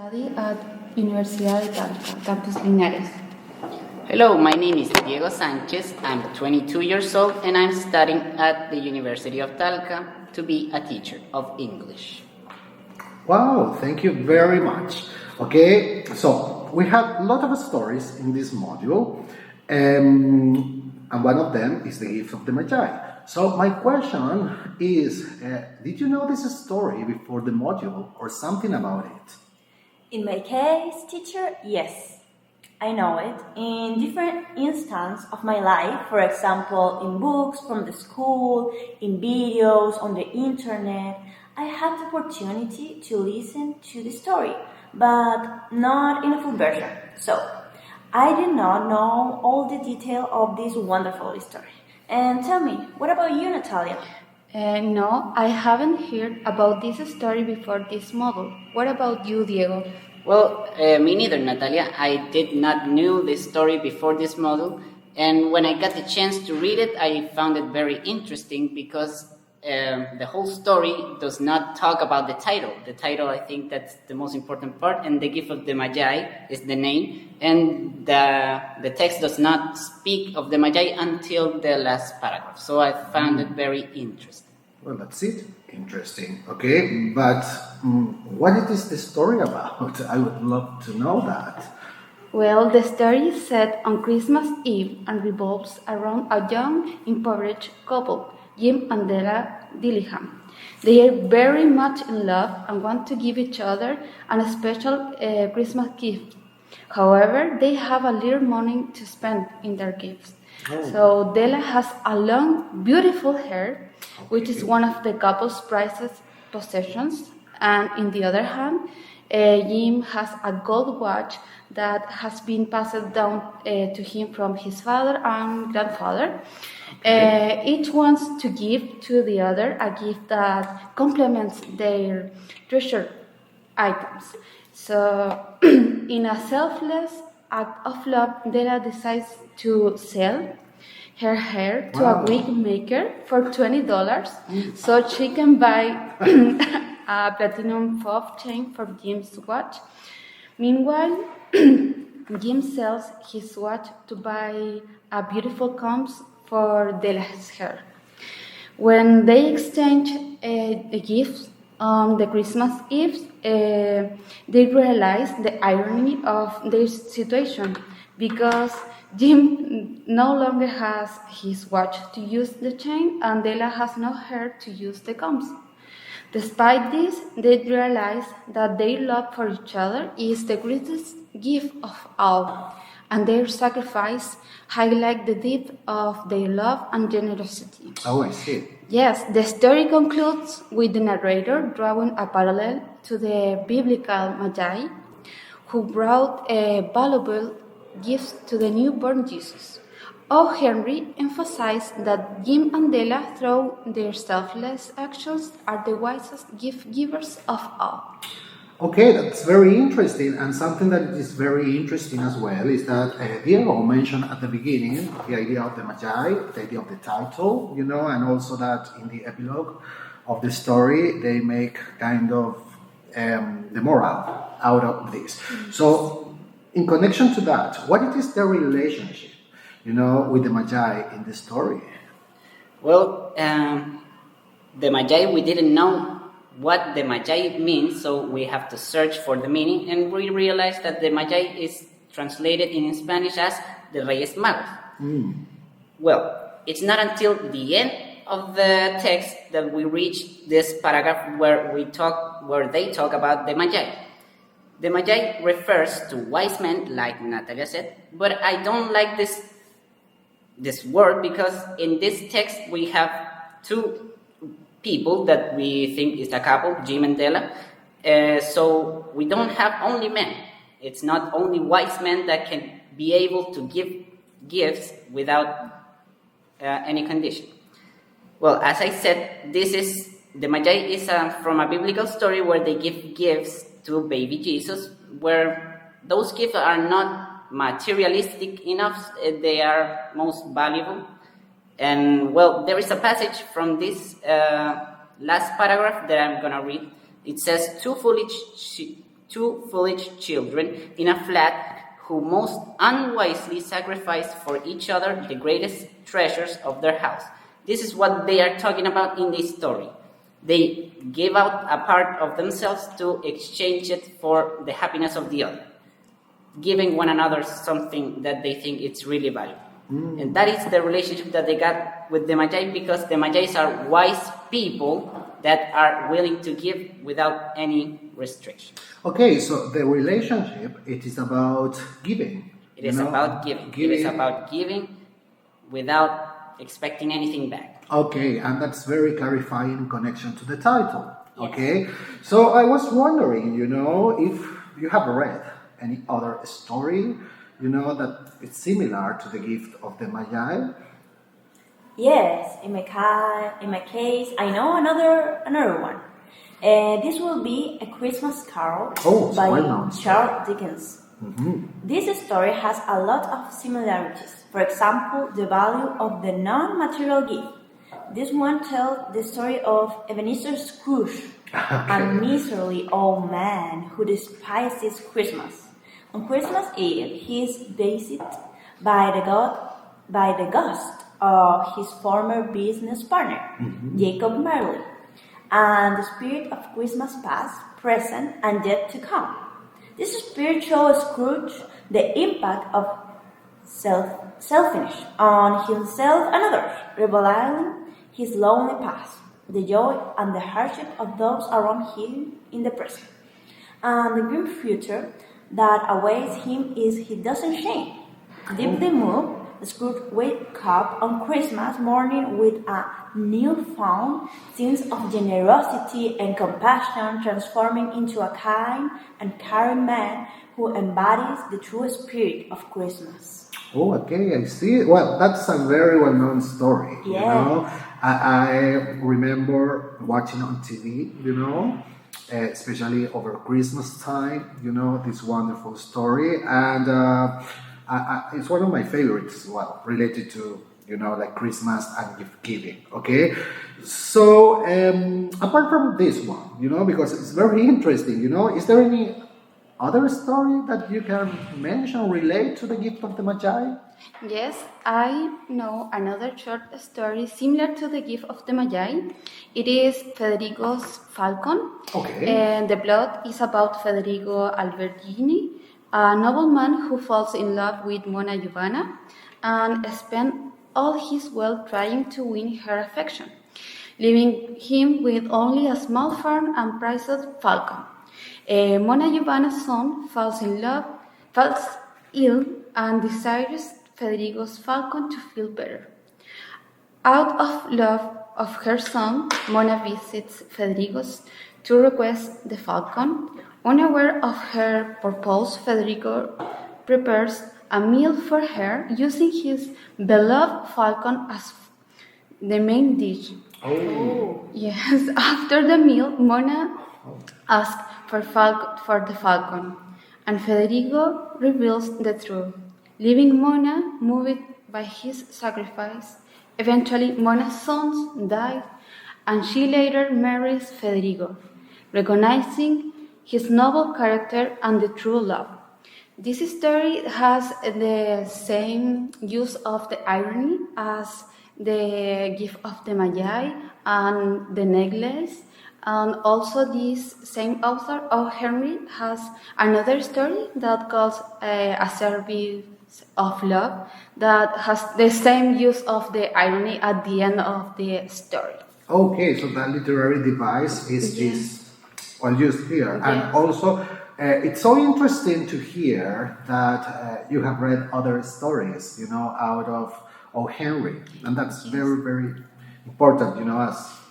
study at Universidad de Talca, Campus Linares. Hello, my name is Diego Sanchez. I'm 22 years old and I'm studying at the University of Talca to be a teacher of English. Wow, thank you very much. Okay, so we have a lot of stories in this module, and one of them is the gift of the Magi. So my question is, did you know this story before the module or something about it? In my case, teacher, yes. I know it in different instances of my life, for example, in books from the school, in videos, on the internet. I had the opportunity to listen to the story, but not in a full version. So, I did not know all the detail of this wonderful story. And tell me, what about you, Natalia? No, I haven't heard about this story before this model. What about you, Diego? Well, me neither, Natalia. I did not know this story before this model, and when I got the chance to read it, I found it very interesting because the whole story does not talk about the title. The title, I think that's the most important part, and the gift of the Magi is the name, and the text does not speak of the Magi until the last paragraph. So I found it very interesting. Well, that's it. Interesting. Okay, but what is the story about? I would love to know that. Well, the story is set on Christmas Eve and revolves around a young, impoverished couple, Jim and Della Dillingham. They are very much in love and want to give each other a special Christmas gift. However, they have a little money to spend in their gifts. Oh. So Della has a long, beautiful hair, which is one of the couple's prized possessions. And in the other hand, Jim has a gold watch that has been passed down to him from his father and grandfather. Each wants to give to the other a gift that complements their treasured items. So, in a selfless act of love, Della decides to sell her hair to a wig maker for $20 so she can buy a platinum fob chain for Jim's watch. Meanwhile, Jim sells his watch to buy a beautiful combs for Della's hair. When they exchange the gifts on the Christmas Eve, they realize the irony of their situation because Jim no longer has his watch to use the chain and Della has no hair to use the combs. Despite this, they realize that their love for each other is the greatest gift of all, and their sacrifice highlights the depth of their love and generosity. Oh, I see. Yes, the story concludes with the narrator drawing a parallel to the biblical Magi, who brought valuable gifts to the newborn Jesus. O. Henry emphasized that Jim and Della, through their selfless actions, are the wisest gift givers of all. Okay, that's very interesting, and something that is very interesting as well is that Diego mentioned at the beginning the idea of the Magi, the idea of the title, and also that in the epilogue of the story they make kind of the moral out of this. So, in connection to that, what is the relationship, with the Magi in the story? Well, the Magi, we didn't know what the Magi means, so we have to search for the meaning, and we realized that the Magi is translated in Spanish as the Reyes Magos. Well, it's not until the end of the text that we reach this paragraph where they talk about the Magi. The Magi refers to wise men, like Natalia said, but I don't like this word because in this text we have two people that we think is a couple, Jim and Della. So we don't have only men. It's not only wise men that can be able to give gifts without any condition. Well, as I said, the Magi is from a biblical story where they give gifts to baby Jesus, where those gifts are not materialistic enough, they are most valuable. And well, there is a passage from this last paragraph that I'm gonna read. It says, two foolish two foolish children in a flat who most unwisely sacrificed for each other the greatest treasures of their house. This is what they are talking about in this story. They gave out a part of themselves to exchange it for the happiness of the other, giving one another something that they think it's really valuable. And that is the relationship that they got with the Magi, because the Magi's are wise people that are willing to give without any restriction. Okay, so the relationship, it is about giving. It is about giving. It is about giving without expecting anything back. Okay, and that's very clarifying in connection to the title. Yes. Okay, so I was wondering, if you have read any other story, that it's similar to the gift of the Magi. Yes, in my case, I know another one. This will be A Christmas Carol Oh, it's by well-known. Charles Dickens. This story has a lot of similarities. For example, the value of the non-material gift. This one tells the story of Ebenezer Scrooge, a miserly old man who despises Christmas. On Christmas Eve, he is visited by the ghost of his former business partner, Jacob Marley, and the spirit of Christmas past, present, and yet to come. This spirit shows Scrooge the impact of selfishness on himself and others, revealing his lonely past, the joy and the hardship of those around him in the present, and the grim future that awaits him is he doesn't change. Deeply moved, Scrooge wakes up on Christmas morning with a newfound sense of generosity and compassion, transforming into a kind and caring man who embodies the true spirit of Christmas. Oh, okay, I see. Well, that's a very well-known story. Yes. I remember watching on TV, especially over Christmas time, this wonderful story, and it's one of my favorites as well, related to like Christmas and gift giving. Okay, so apart from this one, because it's very interesting, is there any other story that you can mention relate to the gift of the Magi? Yes, I know another short story similar to the gift of the Magi. It is Federico's Falcon. Okay. And the plot is about Federico Albertini, a nobleman who falls in love with Mona Giovanna and spends all his wealth trying to win her affection, leaving him with only a small farm and prized falcon. Mona Giovanna's son falls ill, and desires Federico's falcon to feel better. Out of love of her son, Mona visits Federico's to request the falcon. Unaware of her purpose, Federico prepares a meal for her using his beloved falcon as the main dish. Oh. Yes, after the meal, Mona asks for the falcon, and Federico reveals the truth, leaving Mona moved by his sacrifice. Eventually, Mona's sons die, and she later marries Federico, recognizing his noble character and the true love. This story has the same use of the irony as the gift of the Magi and the necklace. And also this same author, O. Henry, has another story that calls A Service of Love that has the same use of the irony at the end of the story. Okay, so that literary device is used here. And Yes. also, it's so interesting to hear that you have read other stories, out of O. Henry. And that's very, very important,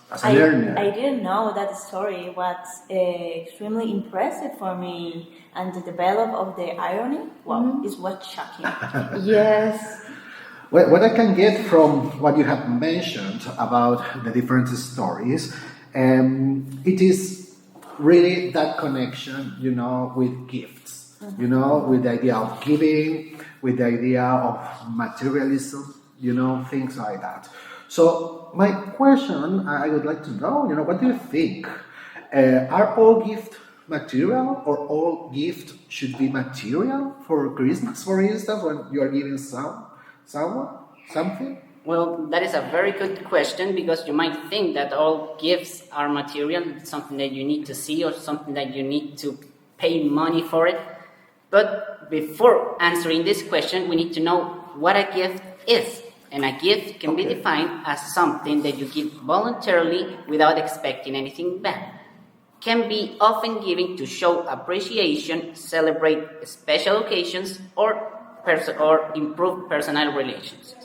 as a learner. I didn't know that story was extremely impressive for me, and the develop of the irony, is what shocking. Yes. Well, what I can get from what you have mentioned about the different stories, it is really that connection, with gifts, with the idea of giving, with the idea of materialism, things like that. So my question, I would like to know, what do you think? Are all gifts material, or all gift should be material for Christmas, for instance, when you are giving someone something? Well, that is a very good question, because you might think that all gifts are material, something that you need to see or something that you need to pay money for it. But before answering this question, we need to know what a gift is. And a gift can be defined as something that you give voluntarily without expecting anything back. Can be often given to show appreciation, celebrate special occasions, or improve personal relationships.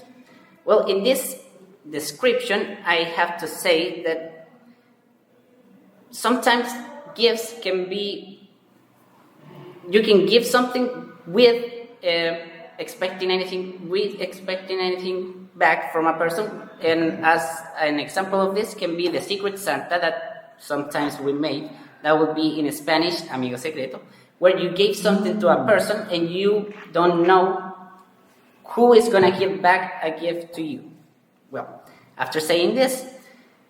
Well, in this description, I have to say that sometimes gifts can be, you can give something with expecting anything back from a person. And as an example of this can be the Secret Santa that sometimes we made. That would be in Spanish, amigo secreto, where you gave something to a person and you don't know who is going to give back a gift to you. Well, after saying this,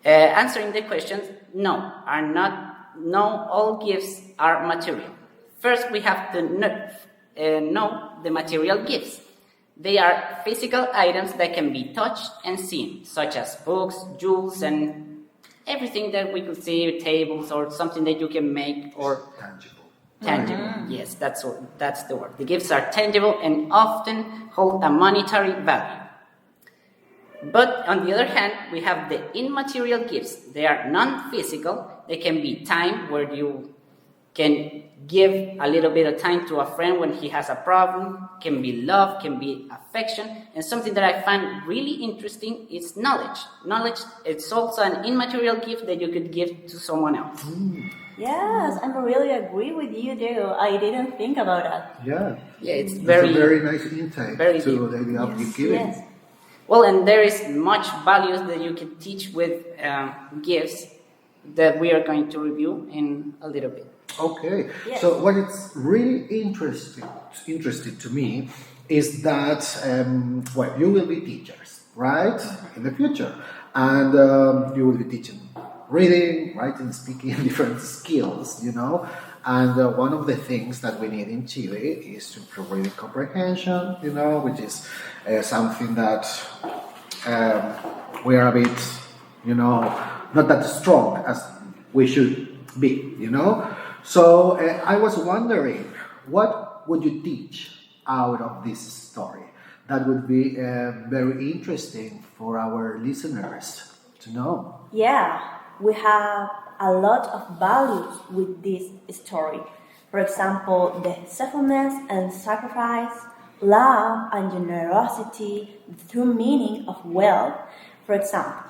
answering the questions, no, all gifts are material. First, we have to know the material gifts. They are physical items that can be touched and seen, such as books, jewels, and everything that we could see, tables, or something that you can make, or tangible. Yes, that's the word. The gifts are tangible and often hold a monetary value. But on the other hand, we have the immaterial gifts. They are non-physical. They can be time, where you can give a little bit of time to a friend when he has a problem. Can be love, can be affection. And something that I find really interesting is knowledge. Knowledge, it's also an immaterial gift that you could give to someone else. Yes, I really agree with you, Diego. I didn't think about that. Yeah. Yeah, it's It's very a very nice insight very to deep. the idea of gift giving. Yes. Well, and there is much values that you can teach with gifts that we are going to review in a little bit. Okay, Yes. so what is really interesting to me is that you will be teachers, right, in the future, and you will be teaching reading, writing, speaking, different skills, And one of the things that we need in Chile is to improve reading comprehension, which is something that we are a bit, not that strong as we should be, So I was wondering, what would you teach out of this story? That would be very interesting for our listeners to know. Yeah, we have a lot of values with this story. For example, the selflessness and sacrifice, love and generosity, the true meaning of wealth. For example,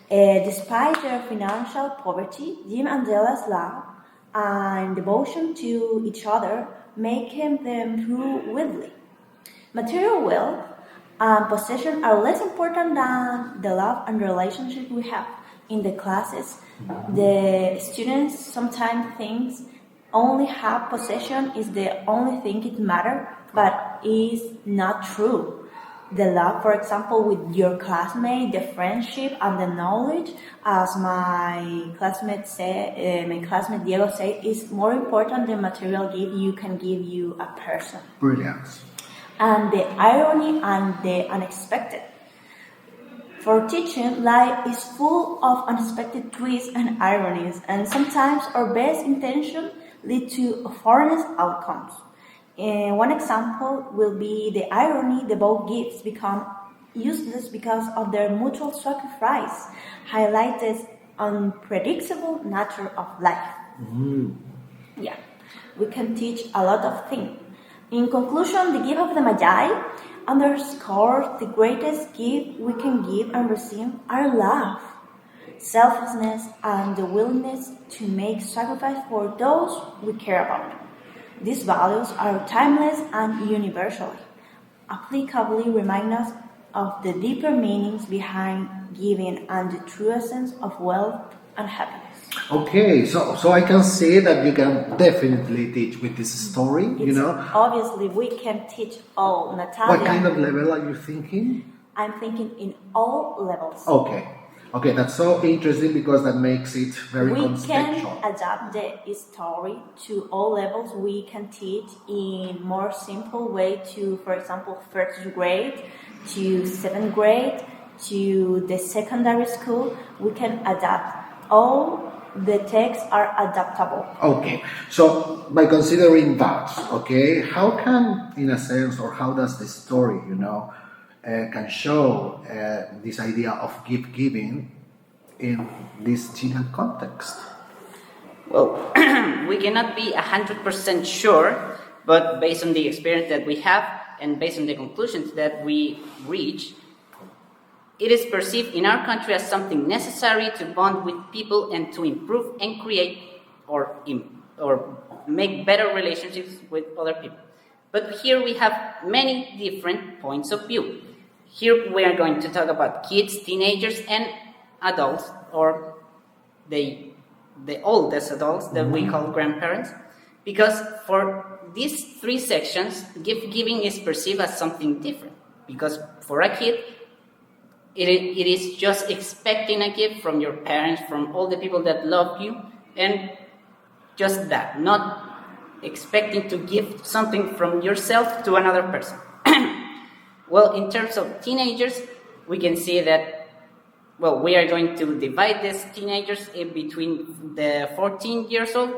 despite their financial poverty, Jim and Della's love and devotion to each other make them true wealthy. Material wealth and possession are less important than the love and relationship we have in the classes. The students sometimes think only have possession is the only thing it matters, but is not true. The love, for example, with your classmate, the friendship and the knowledge, as my classmate Diego said, is more important than material gift you can give you a person. Brilliant. And the irony and the unexpected. For teaching, life is full of unexpected twists and ironies, and sometimes our best intentions lead to foreign outcomes. One example will be the irony the both gifts become useless because of their mutual sacrifice, highlighted unpredictable nature of life. Yeah, we can teach a lot of things. In conclusion, the gift of the Magi underscores the greatest gift we can give and receive are love, selflessness, and the willingness to make sacrifice for those we care about. These values are timeless and universally applicably remind us of the deeper meanings behind giving and the true essence of wealth and happiness. Okay, so I can say that you can definitely teach with this story, Obviously, we can teach all. Natalia, What kind of level are you thinking? I'm thinking in all levels. Okay, Okay, that's so interesting because that makes it very We can contextual. adapt the story to all levels. We can teach in more simple way to, for example, first grade to seventh grade to the secondary school. We can adapt. All the texts are adaptable. Okay, so by considering that, okay, how can, in a sense, or how does the story, can show this idea of gift giving in this Chilean context? Well, we cannot be 100% sure, but based on the experience that we have and based on the conclusions that we reach, it is perceived in our country as something necessary to bond with people and to improve and create or make better relationships with other people. But here we have many different points of view. Here we are going to talk about kids, teenagers, and adults, or the oldest adults that we call grandparents, because for these three sections, gift giving is perceived as something different. Because for a kid, it is just expecting a gift from your parents, from all the people that love you, and just that, not expecting to give something from yourself to another person. Well, in terms of teenagers, we can see that, well, we are going to divide these teenagers in between the 14 years old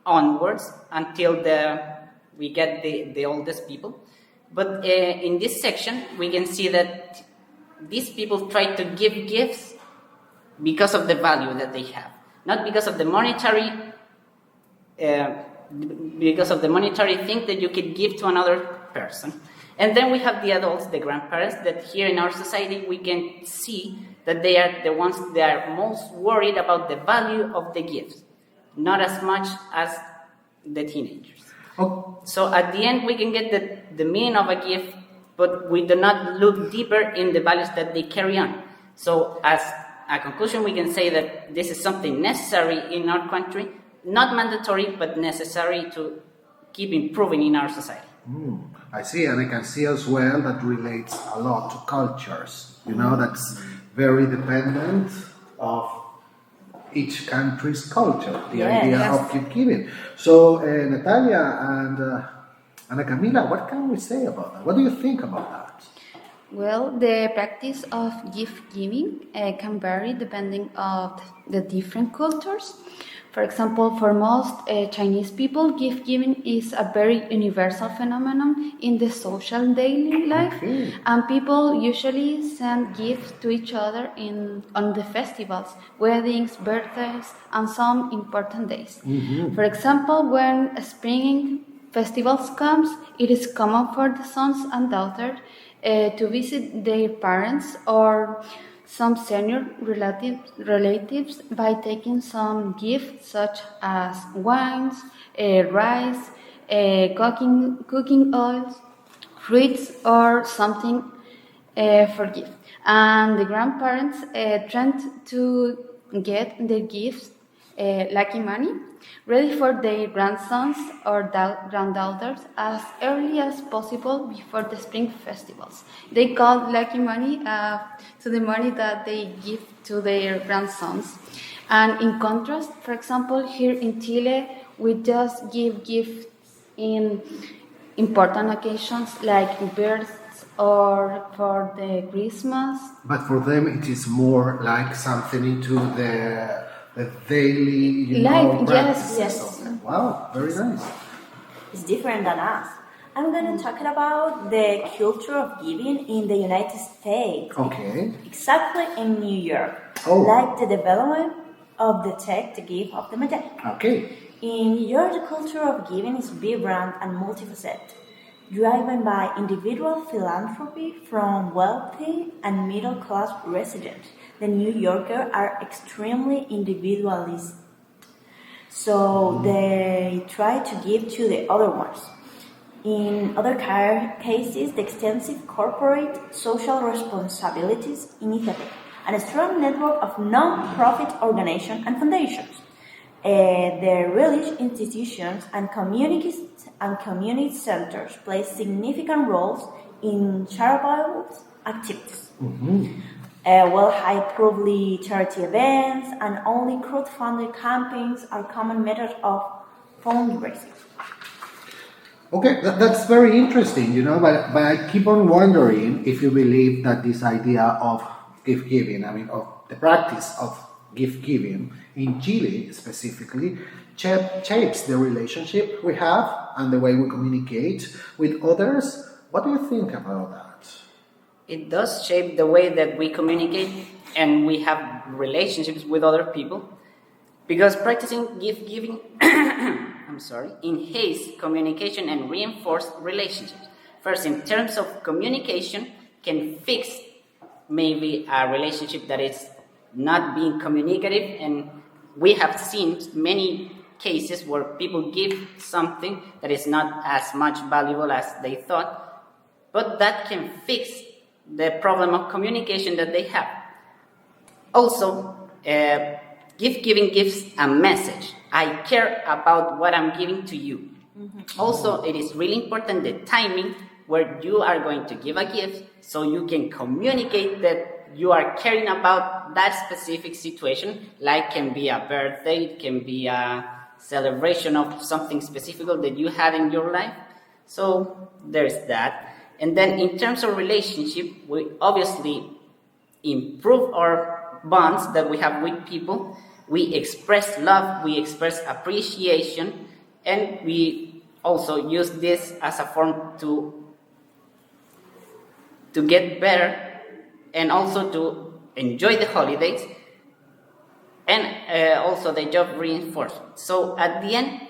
onwards until we get the oldest people. But in this section, we can see that these people try to give gifts because of the value that they have, not because of the monetary thing that you could give to another person. And then we have the adults, the grandparents, that here in our society we can see that they are the ones that are most worried about the value of the gifts, not as much as the teenagers. Oh, So at the end we can get the meaning of a gift, but we do not look deeper in the values that they carry on. So as a conclusion, we can say that this is something necessary in our country, not mandatory, but necessary to keep improving in our society. I see, and I can see as well that relates a lot to cultures. That's very dependent of each country's culture, the idea of gift giving. So, Natalia and Ana Camila, what can we say about that? What do you think about that? Well, the practice of gift giving can vary depending on the different cultures. For example, for most Chinese people, gift giving is a very universal phenomenon in the social daily life, and people usually send gifts to each other on the festivals, weddings, birthdays, and some important days. For example, when spring festivals comes, it is common for the sons and daughters to visit their parents or some senior relatives by taking some gifts such as wines, rice, cooking oils, fruits, or something for gift. And the grandparents tend to get their gifts, lucky money, ready for their grandsons or granddaughters as early as possible before the spring festivals. They call lucky money to the money that they give to their grandsons. And in contrast, for example, here in Chile, we just give gifts in important occasions like births or for the Christmas. But for them, it is more like something into the daily, Life, practices yes. of them. Wow, very nice. It's different than us. I'm going to talk about the culture of giving in the United States. Okay. Exactly in New York. Oh. Like the development of the tech, the gift of the Magi. Okay. In New York, the culture of giving is vibrant and multifaceted, driven by individual philanthropy from wealthy and middle-class residents. The New Yorkers are extremely individualist, so they try to give to the other ones. In other cases, the extensive corporate social responsibilities initiative and a strong network of non-profit organizations and foundations. The religious institutions and community centers play significant roles in charitable activities. High probably charity events and only crowdfunding campaigns are common methods of fundraising. Okay, that's very interesting, but I keep on wondering if you believe that this idea of gift giving, of the practice of gift giving in Chile specifically, shapes the relationship we have and the way we communicate with others. What do you think about that? It does shape the way that we communicate and we have relationships with other people, because practicing gift giving enhance communication and reinforce relationships. First, in terms of communication, can fix maybe a relationship that is not being communicative, and we have seen many cases where people give something that is not as much valuable as they thought, but that can fix the problem of communication that they have. Also, gift giving gives a message. I care about what I'm giving to you. Mm-hmm. Also, it is really important the timing where you are going to give a gift, so you can communicate that you are caring about that specific situation, like can be a birthday, it can be a celebration of something specific that you had in your life. So there's that. And then in terms of relationship, we obviously improve our bonds that we have with people. We express love, we express appreciation, and we also use this as a form to get better and also to enjoy the holidays and also the job reinforcement. So at the end,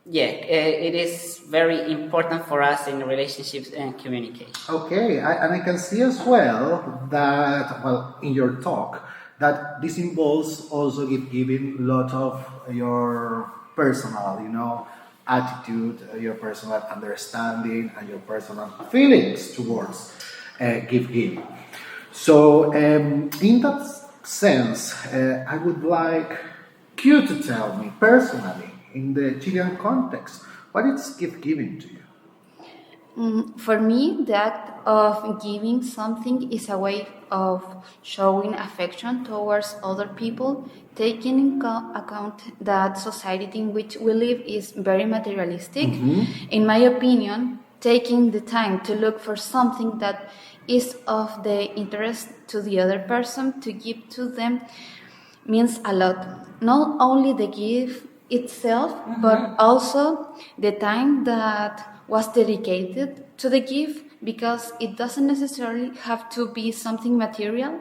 it is very important for us in relationships and communication. Okay, and I can see as well that, in your talk, that this involves also giving a lot of your personal, attitude, your personal understanding, and your personal feelings towards gift giving. So, in that sense, I would like you to tell me personally, in the Chilean context, what is gift giving to you? For me, the act of giving something is a way of showing affection towards other people, taking into account that society in which we live is very materialistic. Mm-hmm. In my opinion, taking the time to look for something that is of the interest to the other person to give to them means a lot. Not only the gift itself, mm-hmm. but also the time that was dedicated to the gift, because it doesn't necessarily have to be something material.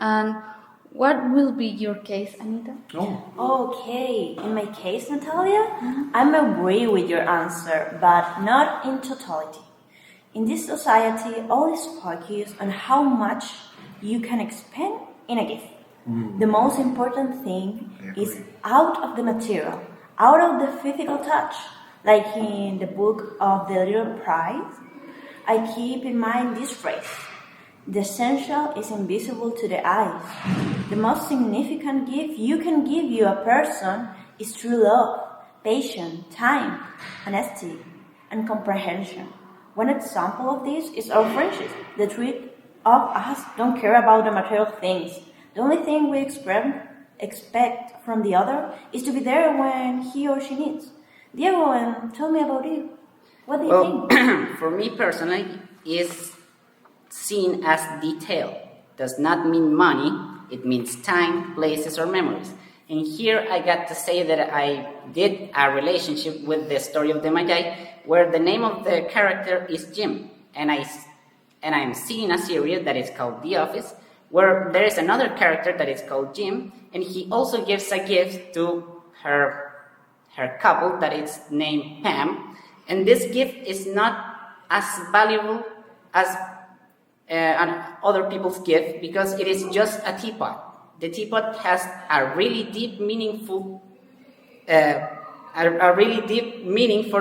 And what will be your case, Anita? Okay, in my case, Natalia, mm-hmm. I agree with your answer, but not in totality. In this society, all is focused on how much you can expend in a gift. Mm. The most important thing is out of the material, out of the physical touch. Like in the book of The Little Prize, I keep in mind this phrase: the essential is invisible to the eyes. The most significant gift you can give a person is true love, patience, time, honesty, and comprehension. One example of this is our friendship. The three of us don't care about the material things. The only thing we expect from the other is to be there when he or she needs. Diego, tell me about you. What do you think? For me personally, is seen as detail. Does not mean money. It means time, places, or memories. And here I got to say that I did a relationship with the story of the Magi, where the name of the character is Jim, and I'm seeing a series that is called The Office, where there is another character that is called Jim, and he also gives a gift to her couple that is named Pam, and this gift is not as valuable as other people's gift because it is just a teapot. The teapot has a really deep meaning for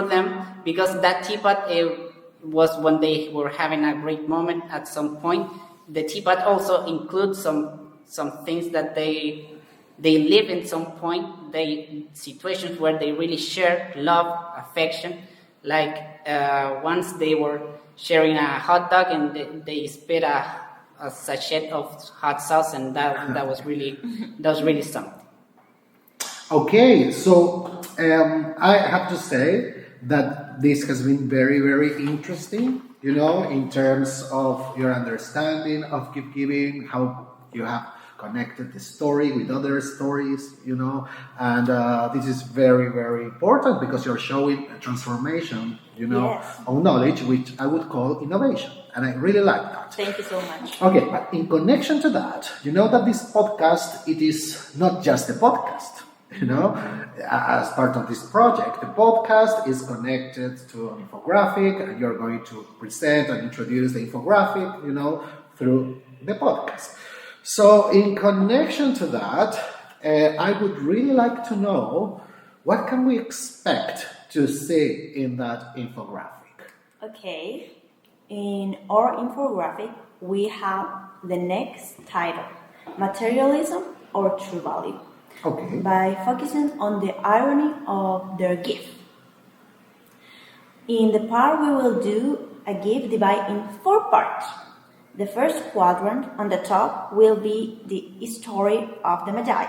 them, because that teapot was when they were having a great moment at some point. The teapot also includes some things that they live in some point, situations where they really share love, affection. Like once they were sharing a hot dog and they spit a a sachet of hot sauce, and that was really something. Okay, so I have to say that this has been very, very interesting, you know, in terms of your understanding of gift giving, how you have connected the story with other stories, you know, and this is very, very important because you're showing a transformation, you know, Yes. of knowledge, which I would call innovation, and I really like that. Thank you so much. Okay, but in connection to that, you know that this podcast, it is not just a podcast, you know, as part of this project. The podcast is connected to an infographic, and you're going to present and introduce the infographic, you know, through the podcast. So in connection to that, I would really like to know what can we expect to see in that infographic? Okay, in our infographic, we have the next title, Materialism or True Value, Okay. by focusing on the irony of their gift. In the part we will do a gift divided in 4 parts. The first quadrant on the top will be the story of the Magi.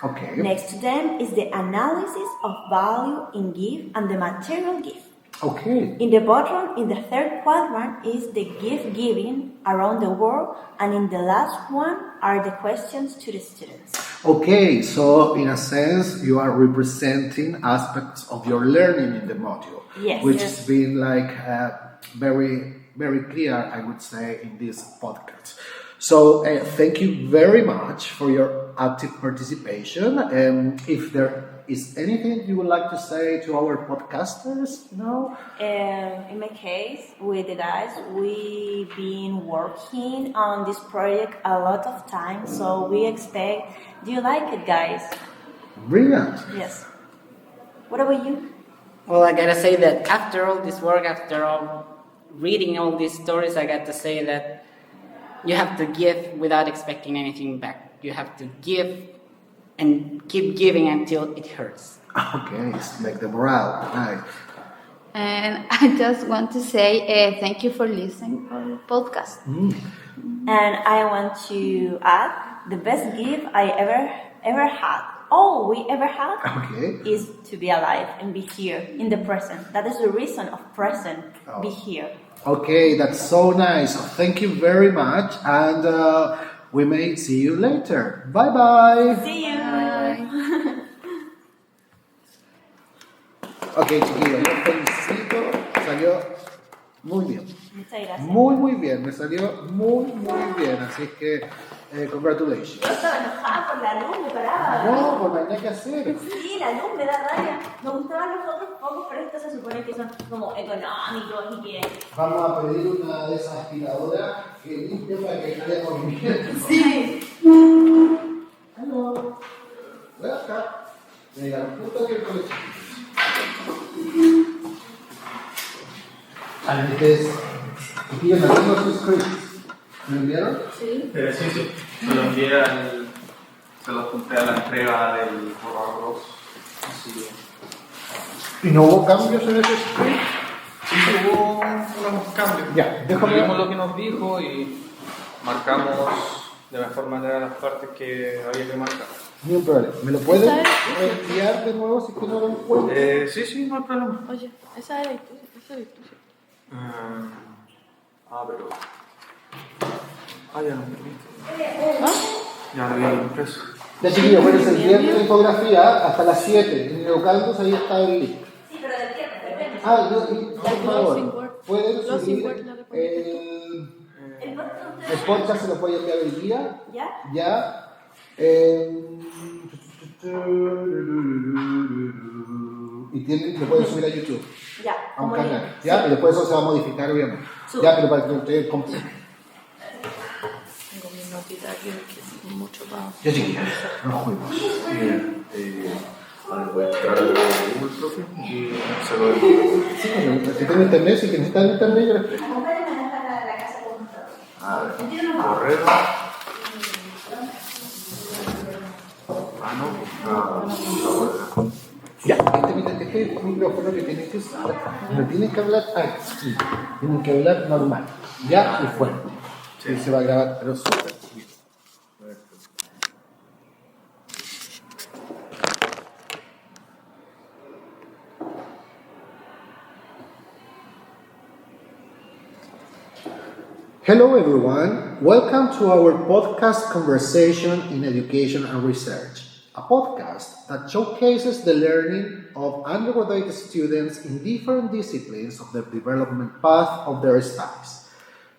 Okay. Next to them is the analysis of value in gift and the material gift. Okay. In the bottom, in the third quadrant, is the gift giving around the world, and in the last one are the questions to the students. Okay, so in a sense, you are representing aspects of your learning in the module, Yes. which Yes. has been like very, very clear, I would say, in this podcast. So thank you very much for your active participation. If there is anything you would like to say to our podcasters, you know? In my case, with the guys, we've been working on this project a lot of time, so we expect. Do you like it, guys? Brilliant. Yes. What about you? Well, I gotta say that after all this work, after all reading all these stories, I got to say that you have to give without expecting anything back. You have to give and keep giving until it hurts. Okay, it's like the morale. Nice. And I just want to say thank you for listening to our podcast. And I want to add the best gift I ever had. All we ever had Okay. is to be alive and be here in the present. That is the reason of present. Be here. Okay, that's so nice. Thank you very much, and we may see you later. Bye bye. See you. Ok, chiquillos, los felicito. Salió muy bien. Muchas gracias. Muy bien. Me salió muy bien. Así que, congratulations. Yo estaba enojada por la luz, me paraba. No, pues no hay nada que hacer. Sí, la luz me da rabia. Me gustaban los otros focos, pero estos se supone que son como económicos y que... Vamos a pedir una de esas aspiradoras que limpie para que no haya movimiento. Sí. Hello. Welcome. Venga, justo aquí el colegio. Antes, aquí me tengo sus scripts. ¿Me lo enviaron? Sí. Sí. Se lo apunté a la entrega del borrador 2. Así. ¿Y no hubo cambios en ese script? Sí, hubo unos cambios. Ya, déjame- Leímos lo que nos dijo y marcamos de mejor manera las partes que había que marcar. Ni un problema. ¿Me lo pueden enviar de nuevo si es que no lo encuentro? Sí, no hay problema. Oye, esa era tuya, Pero... ya no me Ya lo había impreso. Ya, chiquillos, bueno, se entiende la infografía hasta las 7. En el campus ahí está el link. Sí, pero del tiempo, depende. Por Closing favor, word. pueden Closing subir word, la repones el podcast, se lo puede enviar hoy día. ¿Ya? Ya. Y lo pueden subir a YouTube, Ya. a un como canal. dije. ¿Ya? Y después eso se va a modificar, obviamente. Sube. Ya, pero para que ustedes compren. Tengo mi notita aquí que es mucho más. Ya, chiquillos, nos fuimos. Voy a entrar al Google Profe y se lo digo. Sí, bueno, si tienen internet, si necesitan internet, yo les explico. Acompáñame a dejar a la casa con nosotros. A ver, correo. Ya, este es el micrófono que tienen que usar. No tienen que hablar aquí, tienen que hablar normal. Ya, y fuera. Sí, se va a grabar, pero súper. Hello everyone, welcome to our podcast Conversation in Education and Research, a podcast that showcases the learning of undergraduate students in different disciplines of the development path of their studies.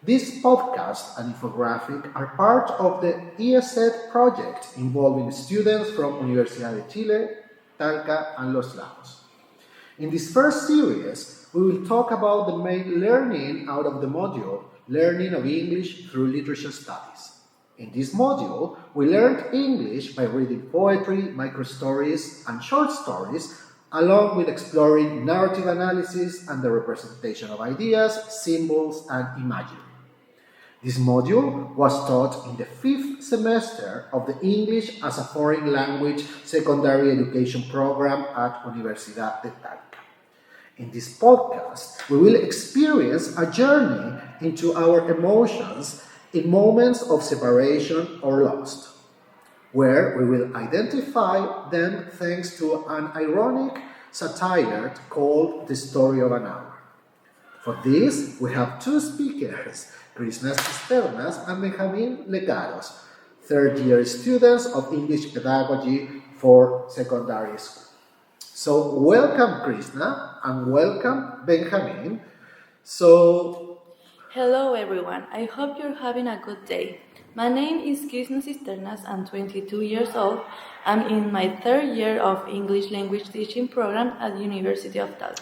This podcast and infographic are part of the ESET project involving students from Universidad de Chile, Talca and Los Lagos. In this first series, we will talk about the main learning out of the module, Learning of English through Literature Studies. In this module, we learned English by reading poetry, microstories, and short stories, along with exploring narrative analysis and the representation of ideas, symbols, and imagery. This module was taught in the 5th semester of the English as a Foreign Language Secondary Education program at Universidad de Talca. In this podcast, we will experience a journey into our emotions in moments of separation or loss, where we will identify them thanks to an ironic satire called The Story of an Hour. For this, we have two speakers, Krishna Cisternas and Benjamin Lecaros, third-year students of English pedagogy for secondary school. So, welcome Krishna and welcome Benjamin. Hello everyone, I hope you're having a good day. My name is Krishna Cisternas, I'm 22 years old. I'm in my third year of English language teaching program at the University of Talca.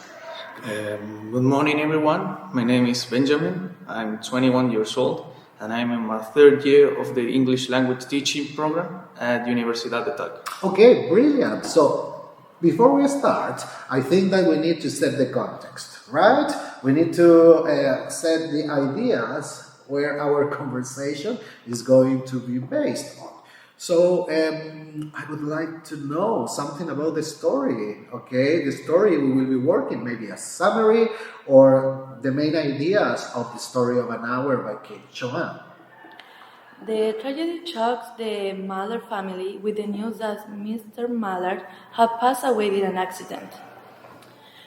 Good morning, everyone. My name is Benjamin. I'm 21 years old, and I'm in my third year of the English language teaching program at Universidad de Talca. Okay, brilliant. So, before we start, I think that we need to set the context, right? We need to set the ideas where our conversation is going to be based on. So, I would like to know something about the story, okay? The story we will be working, maybe a summary or the main ideas of The Story of an Hour by Kate Chauvin. The tragedy shocks the Mahler family with the news that Mr. Mahler had passed away in an accident.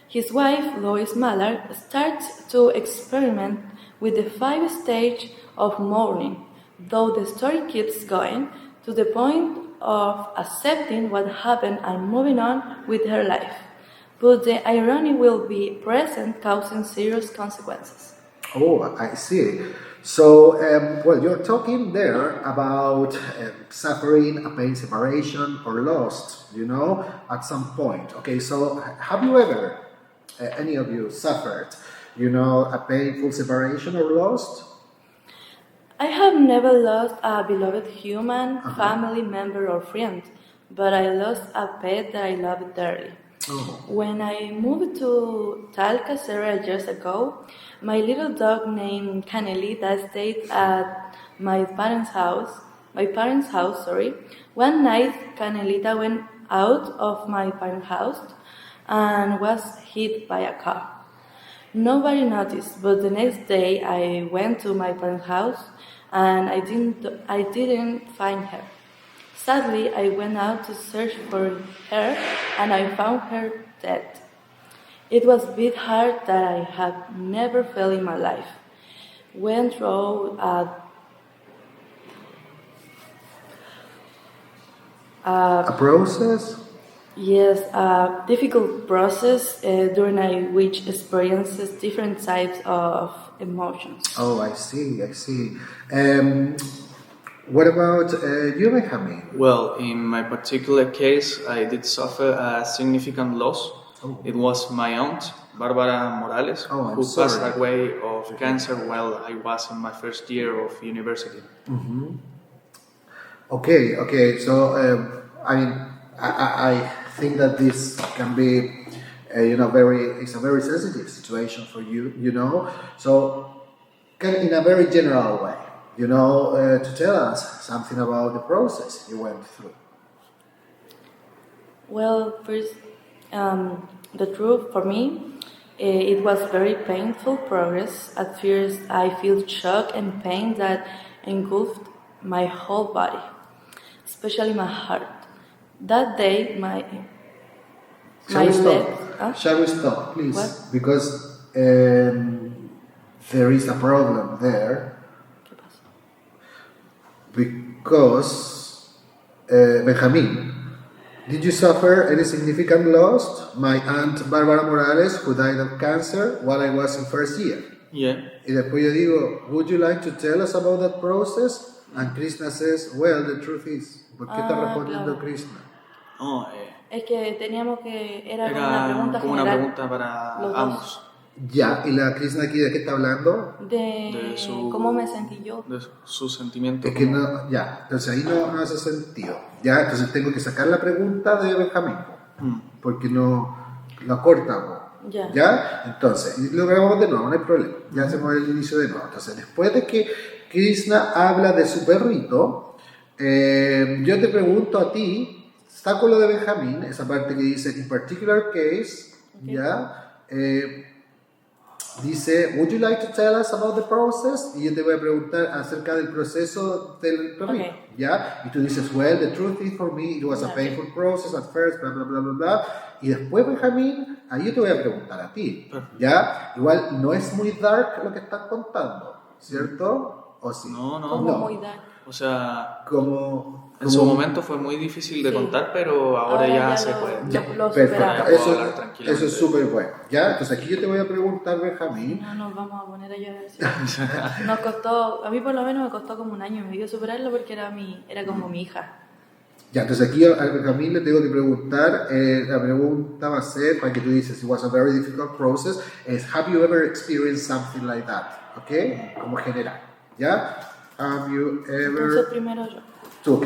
His wife, Lois Mahler, starts to experiment with the 5 stages of mourning, though the story keeps going to the point of accepting what happened and moving on with her life. But the irony will be present, causing serious consequences. Oh, I see. So, well, you're talking there about suffering a pain separation or loss, at some point. Okay, so have you ever, any of you, suffered, a painful separation or loss? I have never lost a beloved human, family member, or friend, but I lost a pet that I loved dearly. Oh. When I moved to Talca several years ago, my little dog named Canelita stayed at my parents' house. One night, Canelita went out of my parents' house and was hit by a car. Nobody noticed, but the next day I went to my parents' house and I didn't find her. Sadly, I went out to search for her and I found her dead. It was a bit hard that I had never felt in my life. Went through a process? Yes, a difficult process during which experiences different types of emotions. Oh, I see. What about you, Benjamin? Well, in my particular case, I did suffer a significant loss. Oh. It was my aunt, Barbara Morales, Oh, I'm who sorry. passed away of cancer while I was in my first year of university. Mm-hmm. Okay. So, I think that this can be, it's a very sensitive situation for you, So, in a very general way, to tell us something about the process you went through. Well, first, the truth for me, It was very painful progress. At first, I feel shock and pain that engulfed my whole body, especially my heart. That day, my Shall we legs. stop? Shall we stop, please? What? Because there is a problem there. ¿Qué pasó? Because, Benjamin, did you suffer any significant loss? My aunt Barbara Morales, who died of cancer while I was in first year. Yeah. Y después yo digo, would you like to tell us about that process? And Krishna says, well, the truth is. ¿Por qué está respondiendo claro. Krishna? No, Es que teníamos que. Era como una era pregunta como una general. pregunta para Los dos. ambos. Ya, ¿y la Krishna aquí de qué está hablando? De su- cómo me sentí yo. De su sentimiento. Es que como- no, ya, entonces ahí no hace sentido. Ya, entonces tengo que sacar la pregunta de Benjamín, porque no la cortamos. Ya. Entonces, y lo grabamos de nuevo, no hay problema. Ya hacemos el inicio de nuevo. Entonces, después de que Krishna habla de su perrito, yo te pregunto a ti, saco lo de Benjamín, esa parte que dice, in particular case, ya, dice, would you like to tell us about the process? Y yo te voy a preguntar acerca del proceso del perrito, Okay. ¿ya? Y tú dices, well, the truth is for me, it was a painful process at first, bla, bla, bla, bla, bla. Y después, Benjamín, ahí yo te voy a preguntar a ti, ¿ya? Igual no es muy dark lo que estás contando, ¿cierto? ¿O sí? No, no. Como No. muy dark. O sea, Como... en su momento fue muy difícil de Sí. contar, pero ahora ya se puede. Lo Perfecto, superamos. Puedo eso, hablar tranquilamente. eso es súper bueno. ¿Ya? Entonces aquí yo te voy a preguntar, Benjamín. No nos vamos a poner a llorar. ¿sí? Nos costó, a mí por lo menos me costó como 1 año y medio superarlo porque era como mi hija. Ya, entonces aquí a Benjamín le tengo que preguntar, la pregunta va a ser, para que tú dices, it was a very difficult process, es, have you ever experienced something like that? ¿Ok? Como general. ¿Ya? Have you Entonces ever... primero yo. Tú,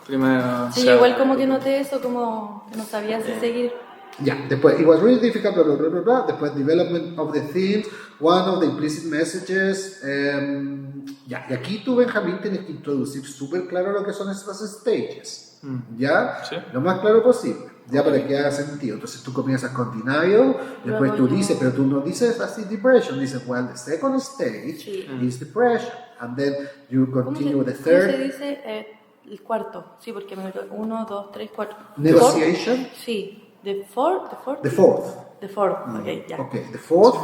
Primero, Sí, o sea, igual como que noté eso, como que no sabía si seguir. Ya, después, it was really difficult, bla, bla, bla, bla, bla. Después, development of the themes, one of the implicit messages. Ya, y aquí tú, Benjamín, tienes que introducir súper claro lo que son estas stages. ¿Ya? Sí. Lo más claro posible, ya para que haga sentido. Entonces tú comienzas con denial, después Luego tú yo- dices, pero tú no dices así depression, dices, well, the second stage Sí. is depression. And then you ¿Cómo continue with the se third, dice el cuarto? Sí, porque me 1, 2, 3, 4. negotiation, Sí, the fourth. the fourth. The fourth, ok, ya. Okay, the fourth,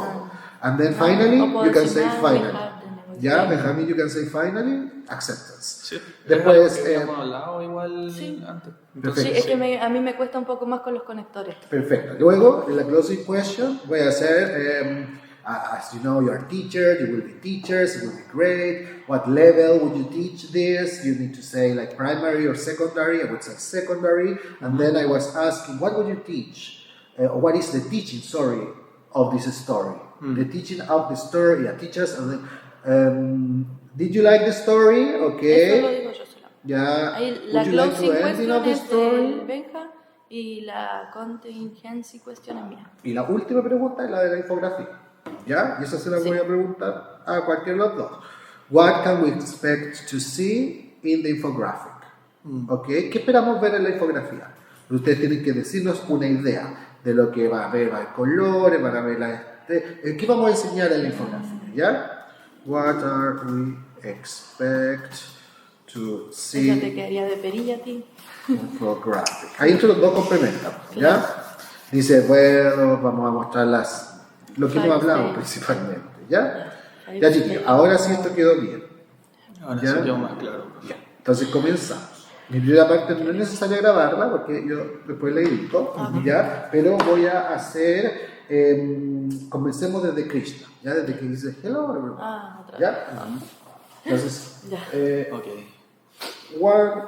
and then finally No puedo you can decir say nada, we finally. have the Ya, negotiation. Benjamín, you can say finally, acceptance. sí. Después, Es algo que habíamos hablado igual Sí. antes. Perfecto. Sí, es que a mí me cuesta un poco más con los conectores. Perfecto. Luego, en la closing question, voy a hacer, as you know, you're a teacher, you will be teachers, it will be great. What level would you teach this? You need to say like primary or secondary. I would say secondary. And then I was asking, what would you teach? What is the teaching, sorry, of this story? The teaching of the story, yeah, teachers. And then, did you like the story? Eso lo Okay. digo yo sola. Yeah. Ahí la Would you like closing to ending question of the es de story? Benja y la contingency question es mía. Y la última pregunta es la de la infografía. ¿Ya? Y esa se la voy a preguntar a cualquiera de los dos. What can we expect to see in the infographic? ¿Ok? ¿Qué esperamos ver en la infografía? Ustedes tienen que decirnos una idea de lo que va a ver. Va a haber colores, van a ver ¿qué vamos a enseñar en la infografía? ¿Ya? What are we expect to see? Esa te quedaría de perilla a ti. Infographic. Ahí entre los dos complementan, ¿ya? Dice, bueno, vamos a mostrar lo que hemos hablado principalmente, ¿ya? Ya, chiquillos, ahora sí esto quedó bien. Ahora ¿Ya? sí quedó más claro. Ya, entonces comenzamos. Mi primera parte no es necesaria grabarla porque yo después la edito, ¿ya? Pero voy a hacer, comencemos desde Krishna, ¿ya? Desde que dice hello everyone, Otra vez. ¿ya? Entonces, Ya. Ok. one,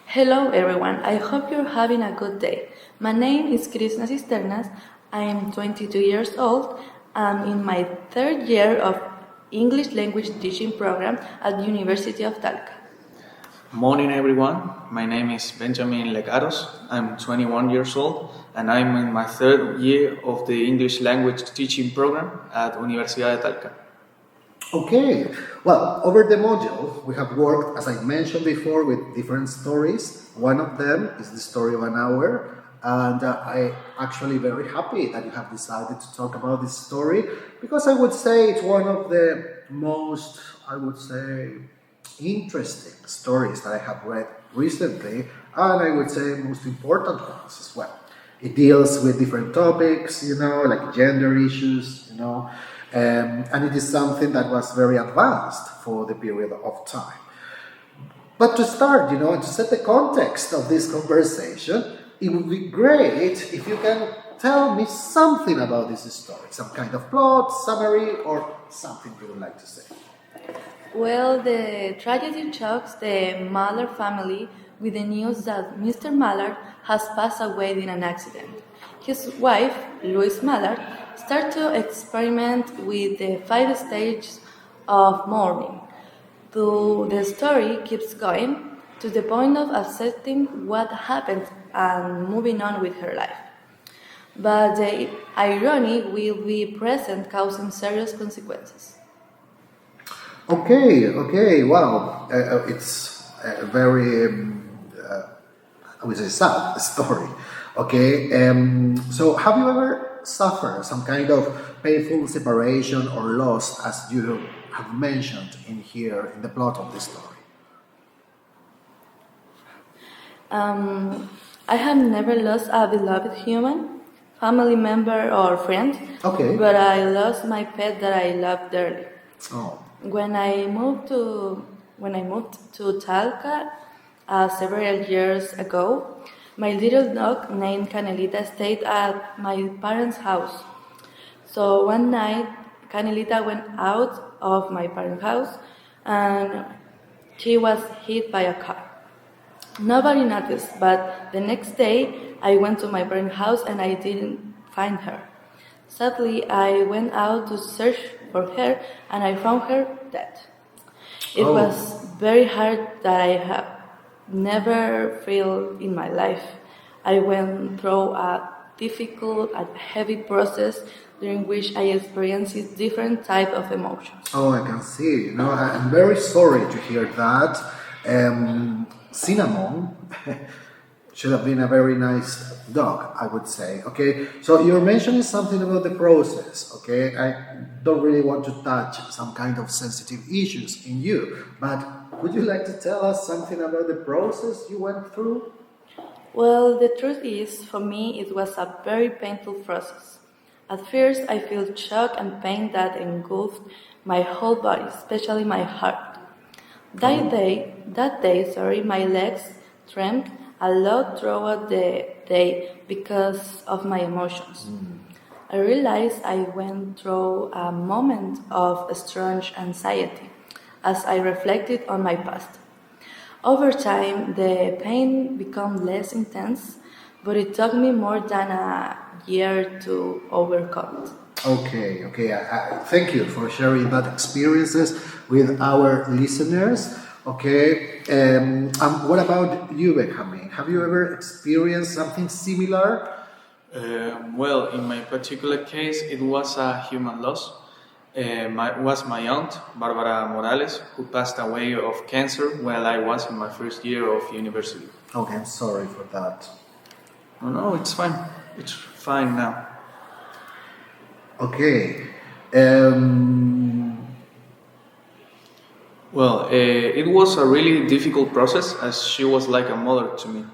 Hello everyone, I hope you're having a good day. My name is Krishna Cisternas. I am 22 years old. I'm in my 3rd year of English language teaching program at the University of Talca. Morning everyone, my name is Benjamin Legaros, I'm 21 years old and I'm in my 3rd year of the English language teaching program at Universidad de Talca. okay. Well, over the module, we have worked, as I mentioned before, with different stories. One of them is the story of an hour, and I actually very happy that you have decided to talk about this story, because I would say it's one of the most, I would say, interesting stories that I have read recently, and I would say most important ones as well. It deals with different topics, like gender issues, and it is something that was very advanced for the period of time. But to start, and to set the context of this conversation, it would be great if you can tell me something about this story, some kind of plot, summary, or something you would like to say. Well, the tragedy shocks the Mahler family with the news that Mr. Mahler has passed away in an accident. His wife, Louise Mahler, started to experiment with the 5 stages of mourning. The story keeps going to the point of accepting what happened and moving on with her life. But the irony will be present, causing serious consequences. Okay, wow. It's a very, I would say, sad story. Okay, so have you ever suffered some kind of painful separation or loss, as you have mentioned in here in the plot of the story? I have never lost a beloved human, family member, or friend. Okay. But I lost my pet that I loved dearly. Oh. When I moved to Talca several years ago, my little dog named Canelita stayed at my parents' house. So one night, Canelita went out of my parents' house and she was hit by a car. Nobody noticed, but the next day I went to my parents' house and I didn't find her. Sadly, I went out to search for her and I found her dead. It was very hard that I have never felt in my life. I went through a difficult and heavy process during which I experienced different types of emotions. Oh, I can see. I'm very sorry to hear that. Cinnamon should have been a very nice dog, I would say. Okay, so you're mentioning something about the process. Okay, I don't really want to touch some kind of sensitive issues in you, but would you like to tell us something about the process you went through? Well, the truth is, for me, it was a very painful process. At first, I felt shock and pain that engulfed my whole body, especially my heart. That day, my legs trembled a lot throughout the day because of my emotions. I realized I went through a moment of strange anxiety as I reflected on my past. Over time, the pain became less intense, but it took me more than a year to overcome it. Okay. I thank you for sharing that experiences with our listeners. Okay, what about you, Benjamin? Have you ever experienced something similar? Well, in my particular case, it was a human loss. Was my aunt, Barbara Morales, who passed away of cancer while I was in my first year of university. Okay, I'm sorry for that. No, it's fine. It's fine now. Okay. Well, it was a really difficult process as she was like a mother to me.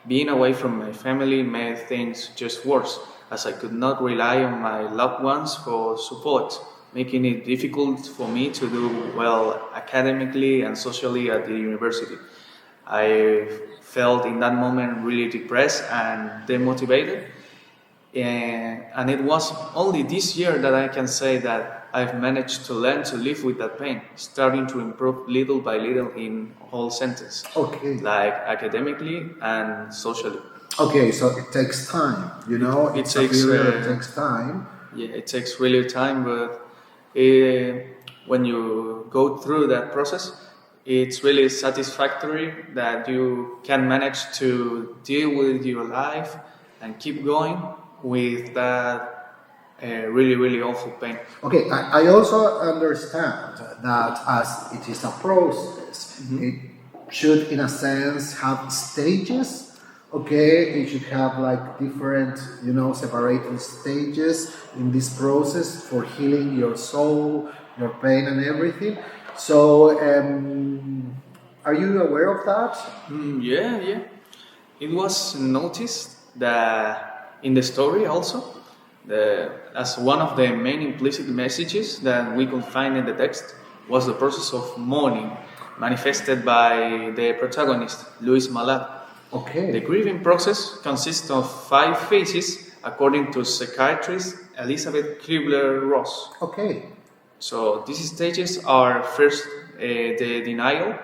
Being away from my family made things just worse as I could not rely on my loved ones for support, making it difficult for me to do well academically and socially at the university. I felt in that moment really depressed and demotivated. And it was only this year that I can say that I've managed to learn to live with that pain, starting to improve little by little in whole sentence, Okay. like academically and socially. Okay, so it takes time, It It's takes, a period, it takes time. Yeah, it takes really time, but when you go through that process, it's really satisfactory that you can manage to deal with your life and keep going with that really, really awful pain. Okay, I also understand that as it is a process, it should, in a sense, have stages. Okay, it should have like different, separating stages in this process for healing your soul, your pain, and everything. So, are you aware of that? Yeah. It was noticed that in the story also, as one of the main implicit messages that we could find in the text was the process of mourning manifested by the protagonist, Louis Maillard. Okay. The grieving process consists of 5 phases according to psychiatrist Elizabeth Kubler-Ross. Okay. So these stages are first, the denial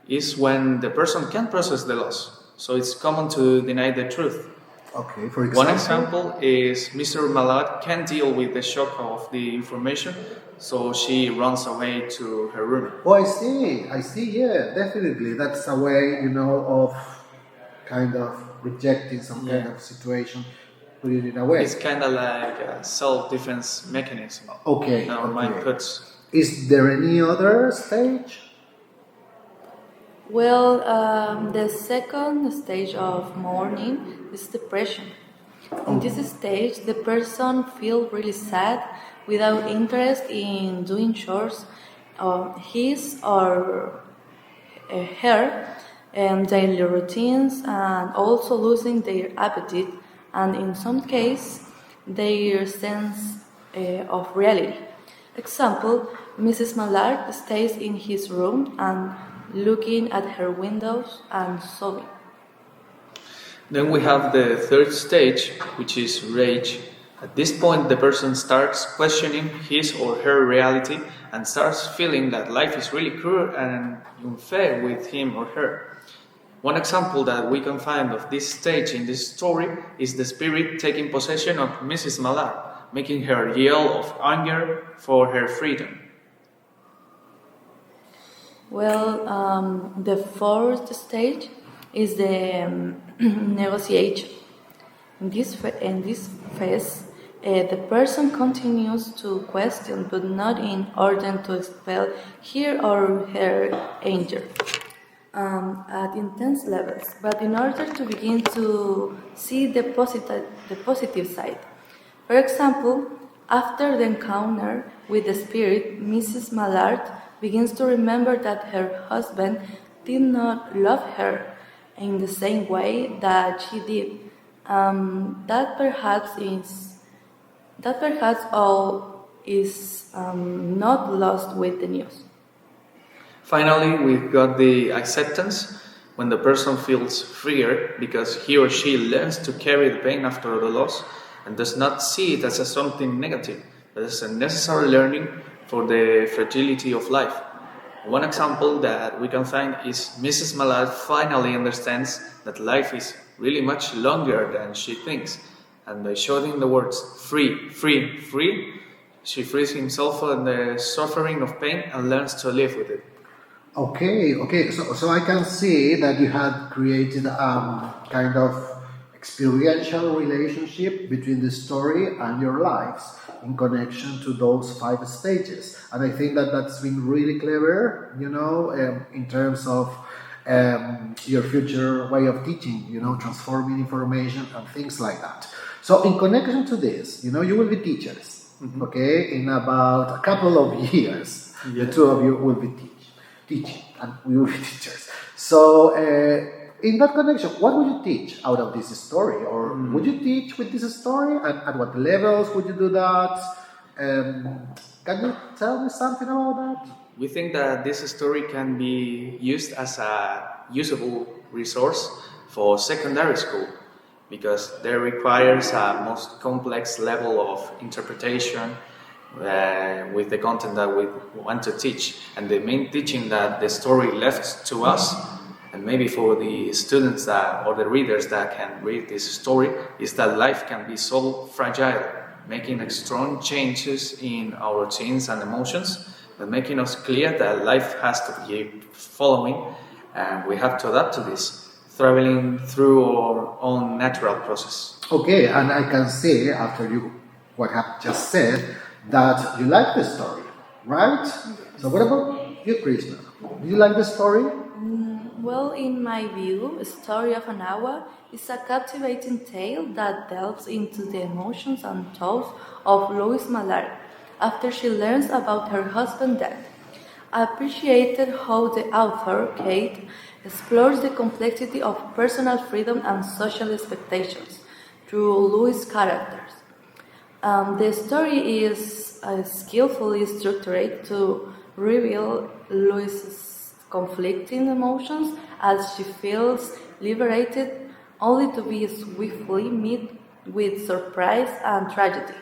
is when the person can't process the loss. So it's common to deny the truth. Okay, for example. One example is Mr. Maillard can't deal with the shock of the information, so she runs away to her room. Oh, I see, yeah, definitely. That's a way, of kind of rejecting some kind of situation, put it in a way. It's kind of like a self-defense mechanism. Okay, Our mind puts. Is there any other stage? Well, the second stage of mourning is depression. In this stage, the person feels really sad without interest in doing chores, his or her daily routines, and also losing their appetite, and in some cases, their sense of reality. Example, Mrs. Maillard stays in his room and looking at her windows and sobbing. Then we have the third stage, which is rage. At this point, the person starts questioning his or her reality and starts feeling that life is really cruel and unfair with him or her. One example that we can find of this stage in this story is the spirit taking possession of Mrs. Maillard, making her yell of anger for her freedom. Well, the fourth stage is the negotiation. In this phase, the person continues to question, but not in order to expel his or her anger at intense levels, but in order to begin to see the positive side. For example, after the encounter with the spirit, Mrs. Maillard begins to remember that her husband did not love her in the same way that she did. That perhaps all is not lost with the news. Finally, we've got the acceptance, when the person feels freer because he or she learns to carry the pain after the loss and does not see it as something negative, but as a necessary learning for the fragility of life. One example that we can find is Mrs. Maillard finally understands that life is really much longer than she thinks, and by shouting the words free, free, free, she frees himself from the suffering of pain and learns to live with it. Okay. So I can see that you had created kind of experiential relationship between the story and your lives in connection to those 5 stages. And I think that that's been really clever, in terms of your future way of teaching, transforming information and things like that. So in connection to this, you will be teachers, okay? In about a couple of years, the two of you will be teaching, and we will be teachers. So in that connection, what would you teach out of this story? Or would you teach with this story? And at what levels would you do that? Can you tell me something about that? We think that this story can be used as a usable resource for secondary school, because there requires a most complex level of interpretation with the content that we want to teach. And the main teaching that the story left to us, and maybe for the students or the readers that can read this story, is that life can be so fragile, making strong changes in our routines and emotions, but making us clear that life has to be following, and we have to adapt to this, traveling through our own natural process. Okay, and I can see, after you what I've just said, that you like the story, right? So what about you, Krishna? Do you like the story? Well, in my view, A Story of an Hour is a captivating tale that delves into the emotions and thoughts of Lois Maillard after she learns about her husband's death. I appreciated how the author, Kate, explores the complexity of personal freedom and social expectations through Louis' characters. The story is skillfully structured to reveal Louis's conflicting emotions as she feels liberated, only to be swiftly met with surprise and tragedy.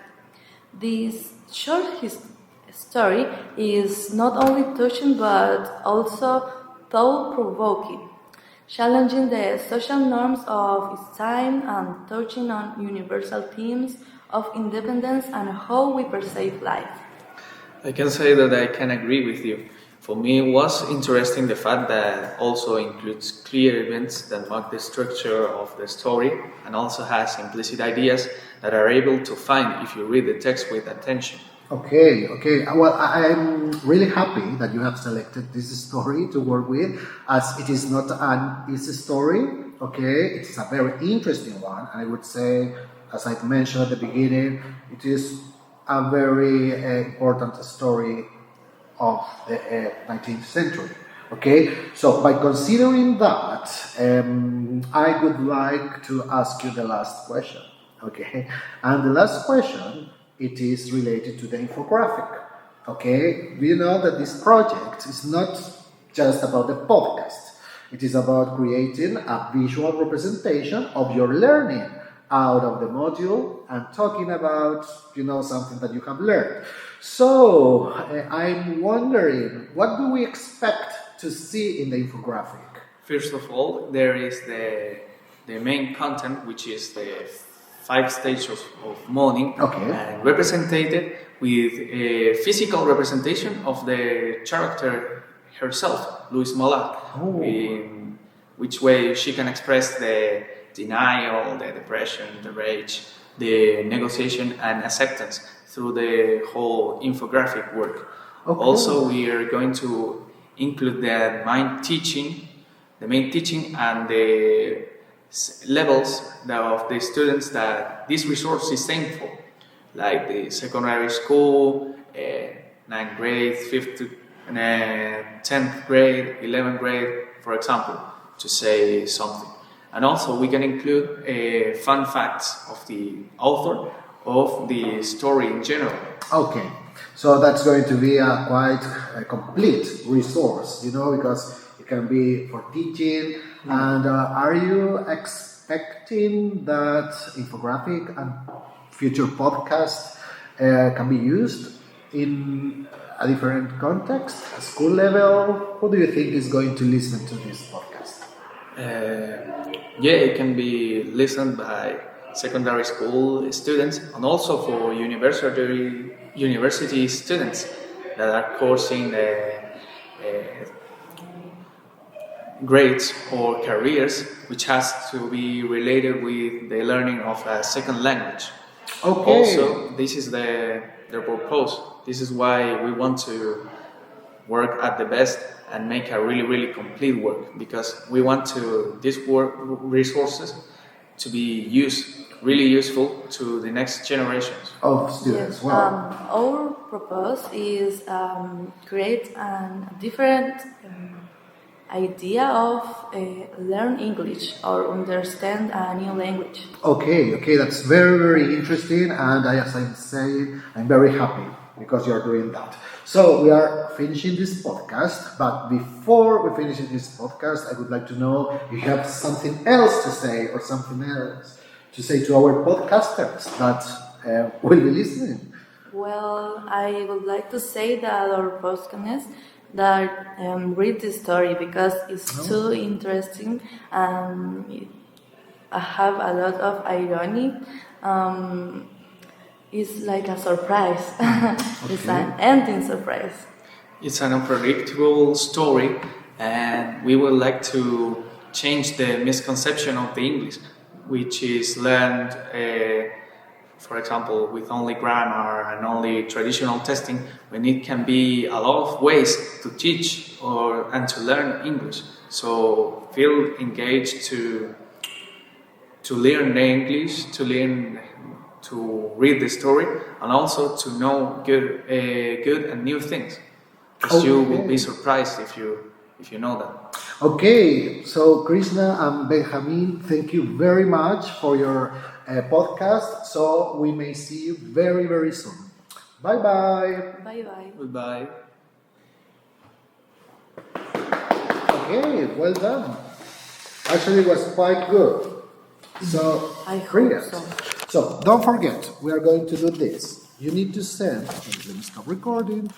This story is not only touching but also thought provoking, challenging the social norms of its time and touching on universal themes of independence and how we perceive life. I can say that I can agree with you. For me, it was interesting the fact that also includes clear events that mark the structure of the story and also has implicit ideas that are able to find if you read the text with attention. Okay, okay. Well, I'm really happy that you have selected this story to work with, as it is not an easy story. Okay, it's a very interesting one. I would say, as I mentioned at the beginning, it is a very important story of the 19th century. Okay, so by considering that, I would like to ask you the last question. Okay, and the last question, it is related to the infographic. Okay, we know that this project is not just about the podcast. It is about creating a visual representation of your learning out of the module and talking about, something that you have learned. So I'm wondering, what do we expect to see in the infographic? First of all, there is the main content, which is the 5 stages of mourning, Okay. and represented with a physical representation of the character herself, Louise Mollard, Oh. in which way she can express the denial, the depression, the rage, the negotiation and acceptance through the whole infographic work. Okay. Also, we are going to include the main teaching and the levels of the students that this resource is aimed for, like the secondary school, 9th grade, 5th to 10th grade, 11th grade, for example, to say something. And also we can include fun facts of the author of the story in general. Okay, so that's going to be a quite complete resource, because it can be for teaching. And are you expecting that infographic and future podcast can be used in a different context, a school level? Who do you think is going to listen to this podcast? It can be listened by secondary school students and also for university students that are coursing grades or careers which has to be related with the learning of a second language. Okay. Also, this is their purpose. This is why we want to work at the best and make a really, really complete work, because we want these resources to be really useful to the next generations. Of students. Yes, Wow. our purpose is create a different idea of learn English or understand a new language. Okay, that's very, very interesting, and as I'm saying, I'm very happy because you're doing that. So we are finishing this podcast, but before we finish this podcast, I would like to know if you have something else to say or something else to say to our podcasters that will be listening. Well, I would like to say that our podcast that read the story because it's too interesting and I have a lot of irony. It's like a surprise. It's an ending surprise. It's an unpredictable story, and we would like to change the misconception of the English, which is learned for example, with only grammar and only traditional testing, when it can be a lot of ways to teach and to learn English. So feel engaged to learn English, to learn to read the story, and also to know good and new things. Because you will be surprised if you know that. Okay, so Krishna and Benjamin, thank you very much for your podcast. So we may see you very, very soon. Bye bye. Bye bye. Goodbye. Okay, well done. Actually, it was quite good. So, I hope brilliant. so. So, don't forget, we are going to do this. You need to send, let me stop recording.